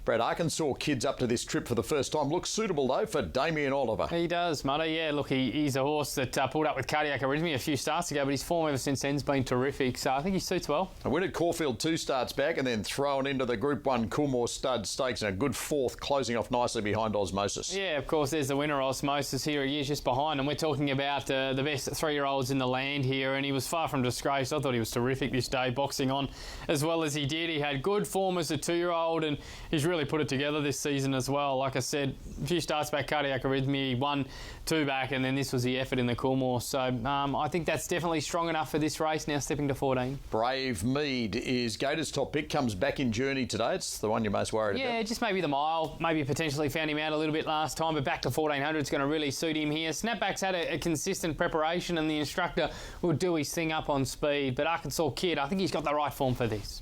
Brad, Arkansas Kid's up to this trip for the first time. Looks suitable, though, for Damien Oliver. He does, Mudder. Yeah, look, he's a horse that pulled up with cardiac arrhythmia a few starts ago, but his form ever since then has been terrific, so I think he suits well. A win at Caulfield 2 starts back and then thrown into the Group 1 Coolmore Stud Stakes and a good fourth, closing off nicely behind Osmosis. Yeah, of course, there's the winner, Osmosis. Here he is just behind, and we're talking about the best 3-year-olds in the land here, and he was far from disgraced. I thought he was terrific this day, boxing on as well as he did. He had good form as a 2-year-old, and he's really put it together this season as well. Like I said, a few starts back, cardiac arrhythmia, he won 2 back, and then this was the effort in the Coolmore. So I think that's definitely strong enough for this race, now stepping to 14. Brave Mead is Gator's top pick, comes back in journey today. It's the one you're most worried about. Yeah, just maybe the mile. Maybe potentially found him out a little bit last time, but back to 1400 is going to really suit him here. Snapback's had a consistent preparation, and the instructor will do his thing up on speed. But Arkansas Kid, I think he's got the right form for this.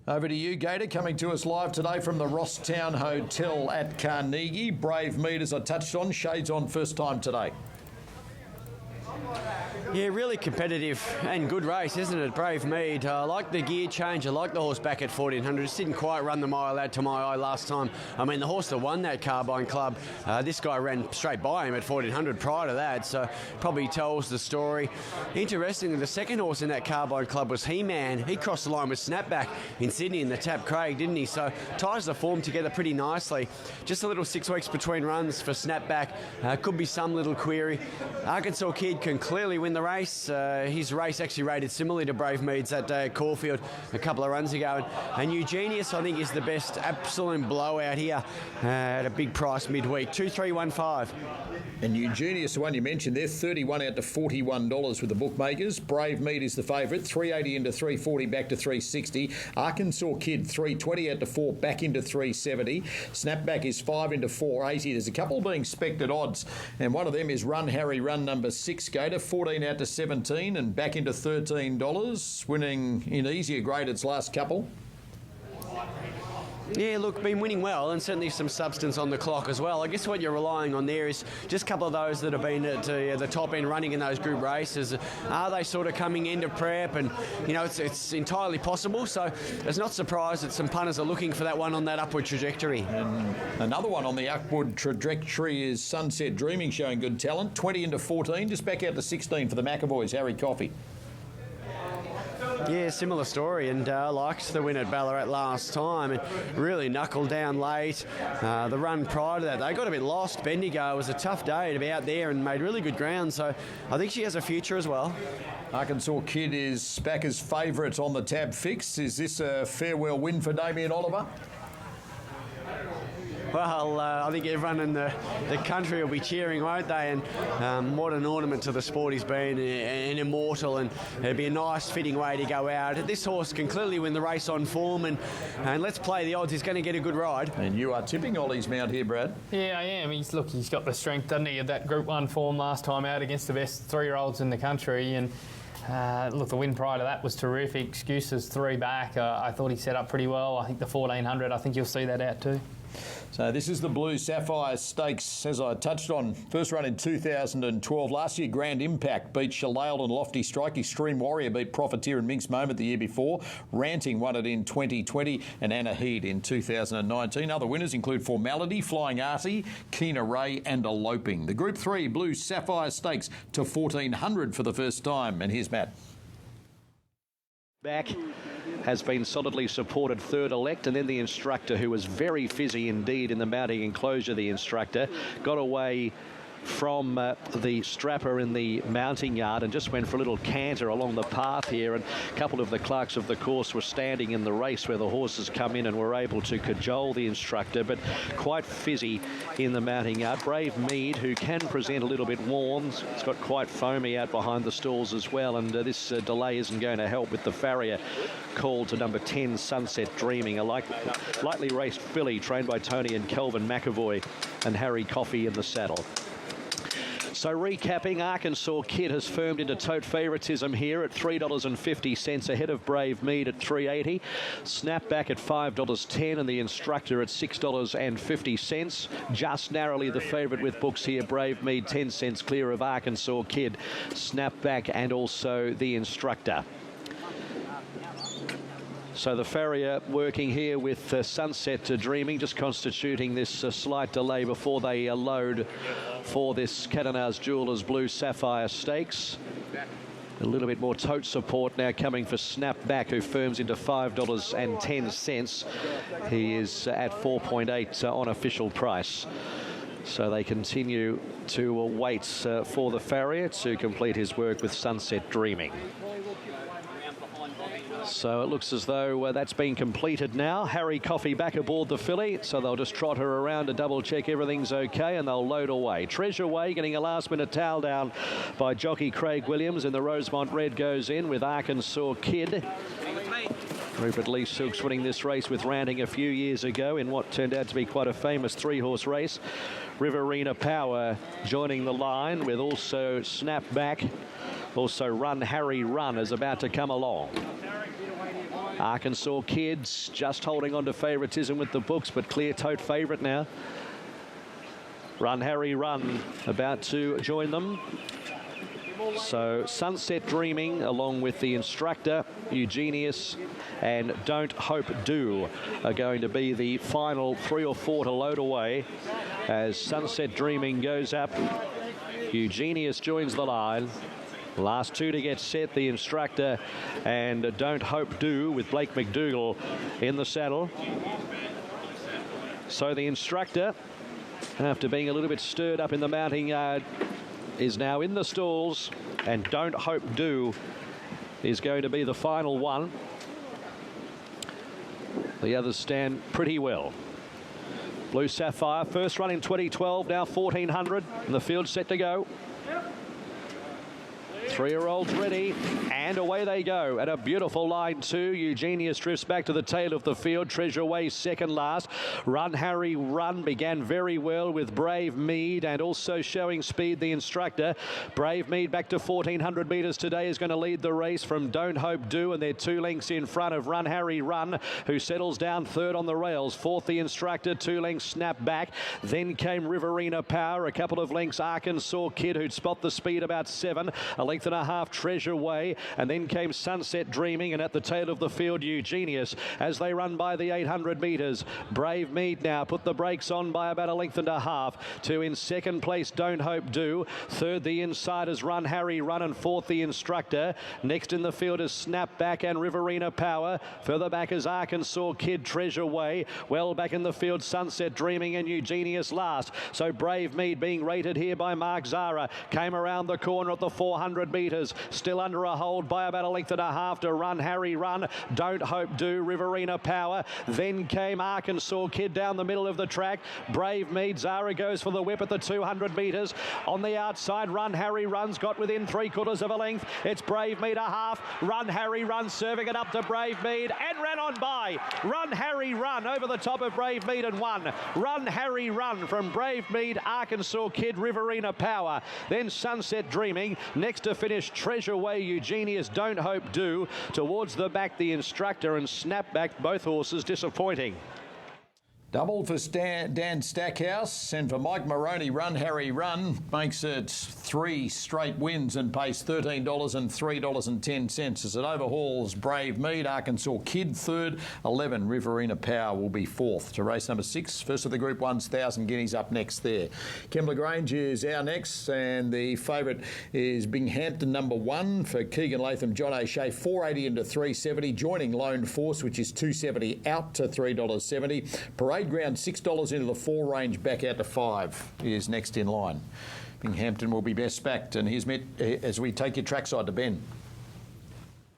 Over to you, Gator, coming to us live today from the Rosstown Hotel at Carnegie. Brave Mead, as I touched on, shades on first time today. Yeah, really competitive and good race, isn't it? Brave Mead. I like the gear change. I like the horse back at 1400. Just didn't quite run the mile out to my eye last time. I mean, the horse that won that Carbine Club, this guy ran straight by him at 1400 prior to that, so probably tells the story. Interestingly, the second horse in that Carbine Club was He-Man. He crossed the line with Snapback in Sydney in the Tap Craig, didn't he? So ties the form together pretty nicely. Just a little 6 weeks between runs for Snapback. Could be some little query. Arkansas Kid can clearly win the race. His race actually rated similarly to Brave Mead's that day at Caulfield a couple of runs ago. And Eugenius, I think, is the best absolute blowout here at a big price midweek, 2-3-1-5. And Eugenius, the one you mentioned there, 31 out to $41 with the bookmakers. Brave Mead is the favourite, 380 into 340, back to 360. Arkansas Kid, 320 out to 4, back into 370. Snapback is 5 into 480. There's a couple being spec'd at odds, and one of them is Run Harry Run number 6 Gator, 14 out to 17 and back into $13, winning in easier grade its last couple. Yeah, look, been winning well, and certainly some substance on the clock as well. I guess what you're relying on there is just a couple of those that have been at the top end running in those group races. Are they sort of coming into prep? And, you know, it's entirely possible. So it's not surprised that some punters are looking for that one on that upward trajectory. And another one on the upward trajectory is Sunset Dreaming, showing good talent. 20 into 14, just back out to 16 for the McAvoys, Harry Coffey. Yeah, similar story, and liked the win at Ballarat last time and really knuckled down late. The run prior to that, they got a bit lost. Bendigo, it was a tough day to be out there and made really good ground, so I think she has a future as well. Arkansas Kid is back as favourite on the tab fix. Is this a farewell win for Damien Oliver? Well, I think everyone in the country will be cheering, won't they? And what an ornament to the sport he's been, an immortal, and it'd be a nice fitting way to go out. This horse can clearly win the race on form, and let's play the odds. He's going to get a good ride. And you are tipping Ollie's mount here, Brad. Yeah, I am. He's got the strength, doesn't he, of that Group 1 form last time out against the best 3-year-olds in the country. And look, the win prior to that was terrific. Excuses 3 back. I thought he set up pretty well. I think the 1400, I think you'll see that out too. So this is the Blue Sapphire Stakes, as I touched on. First run in 2012. Last year, Grand Impact beat Shalail and Lofty Strike. Extreme Warrior beat Profiteer and Minx Moment the year before. Ranting won it in 2020 and Anna Heed in 2019. Other winners include Formality, Flying Artie, Keena Ray and Eloping. The Group 3 Blue Sapphire Stakes to 1400 for the first time. And here's Matt. Back has been solidly supported third elect, and then the instructor, who was very fizzy indeed in the mounting enclosure, the instructor got away from the strapper in the mounting yard and just went for a little canter along the path here, and a couple of the clerks of the course were standing in the race where the horses come in and were able to cajole the instructor, but quite fizzy in the mounting yard. Brave Mead, who can present a little bit warm, it's got quite foamy out behind the stalls as well, and this delay isn't going to help with the farrier called to number 10 Sunset Dreaming, a lightly raced filly trained by Tony and Kelvin McAvoy and Harry Coffey in the saddle. So recapping, Arkansas Kid has firmed into tote favouritism here at $3.50 ahead of Brave Mead at $3.80. Snapback at $5.10 and the instructor at $6.50. Just narrowly the favourite with books here. Brave Mead 10 cents clear of Arkansas Kid, Snapback and also the instructor. So the farrier working here with Sunset Dreaming, just constituting this slight delay before they load for this Catanars Jewelers Blue Sapphire Stakes. A little bit more tote support now coming for Snapback, who firms into $5.10. He is at 4.8 on official price. So they continue to wait for the farrier to complete his work with Sunset Dreaming. So it looks as though that's been completed now. Harry Coffey back aboard the filly, so they'll just trot her around to double check everything's okay, and they'll load away. Treasure Way getting a last minute towel down by jockey Craig Williams, and the Rosemont Red goes in with Arkansas Kid. Rupert Lee Silks winning this race with Ranting a few years ago in what turned out to be quite a famous 3-horse race. Riverina Power joining the line with also Snapback. Also Run Harry Run is about to come along. Arkansas Kids just holding on to favouritism with the books, but clear tote favourite now. Run Harry Run about to join them. So Sunset Dreaming along with the Instructor, Eugenius and Don't Hope Do are going to be the final 3 or 4 to load away as Sunset Dreaming goes up. Eugenius joins the line. Last 2 to get set, the Instructor and Don't Hope Do with Blake McDougall in the saddle. So the Instructor, after being a little bit stirred up in the mounting yard, is now in the stalls, and Don't Hope Do is going to be the final one. The others stand pretty well. Blue Sapphire, first run in 2012, now 1400, and the field set to go. 3-year-olds ready, and away they go at a beautiful line 2. Eugenius drifts back to the tail of the field. Treasure Way second last. Run Harry Run began very well with Brave Mead, and also showing speed the Instructor. Brave Mead back to 1400 metres today is going to lead the race from Don't Hope Do, and they're 2 lengths in front of Run Harry Run, who settles down third on the rails. Fourth the Instructor, 2 lengths Snap Back. Then came Riverina Power, a couple of lengths Arkansas Kid, who'd spot the speed about 7. A length and a half Treasure Way, and then came Sunset Dreaming, and at the tail of the field Eugenius as they run by the 800 metres. Brave Mead now put the brakes on by about a length and a half to in second place Don't Hope Do. Third the Insiders Run Harry Run, and fourth the Instructor. Next in the field is Snapback and Riverina Power. Further back is Arkansas Kid, Treasure Way. Well back in the field Sunset Dreaming and Eugenius last. So Brave Mead being rated here by Mark Zara came around the corner at the 400 metres, still under a hold by about a length and a half to Run Harry Run. Don't Hope Do, Riverina Power. Then came Arkansas Kid down the middle of the track. Brave Mead, Zara goes for the whip at the 200 metres. On the outside, Run Harry Run's got within 3/4 of a length. It's Brave Mead a half. Run Harry Run serving it up to Brave Mead and ran on by. Run Harry Run over the top of Brave Mead and won. Run Harry Run from Brave Mead, Arkansas Kid, Riverina Power. Then Sunset Dreaming. Next to finish Treasure Way, Eugenius, Don't Hope Do. Towards the back, the Instructor and Snapback, both horses disappointing. Double for Dan Stackhouse, and for Mike Moroney, Run Harry Run makes it 3 straight wins and pays $13 and $3.10 as it overhauls Brave Mead. Arkansas Kid third, 11 Riverina Power will be fourth to race number 6. First of the Group 1's 1,000 guineas up next there. Kembla Grange is our next, and the favourite is Binghampton number 1 for Keegan Latham, John O'Shea, 480 into 370, joining Lone Force, which is 270 out to $3.70. Parade Ground $6 into the 4 range, back out to 5 is next in line. Binghampton will be best backed, and here's met as we take your trackside to Ben.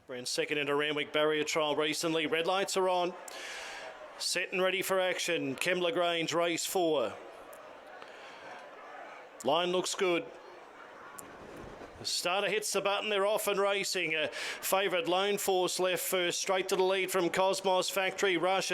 Ran second in a Randwick barrier trial recently. Red lights are on. Set and ready for action. Kembla Grange, race 4. Line looks good. The starter hits the button, they're off and racing. Favourite Lone Force left first, straight to the lead from Cosmos Factory Rush.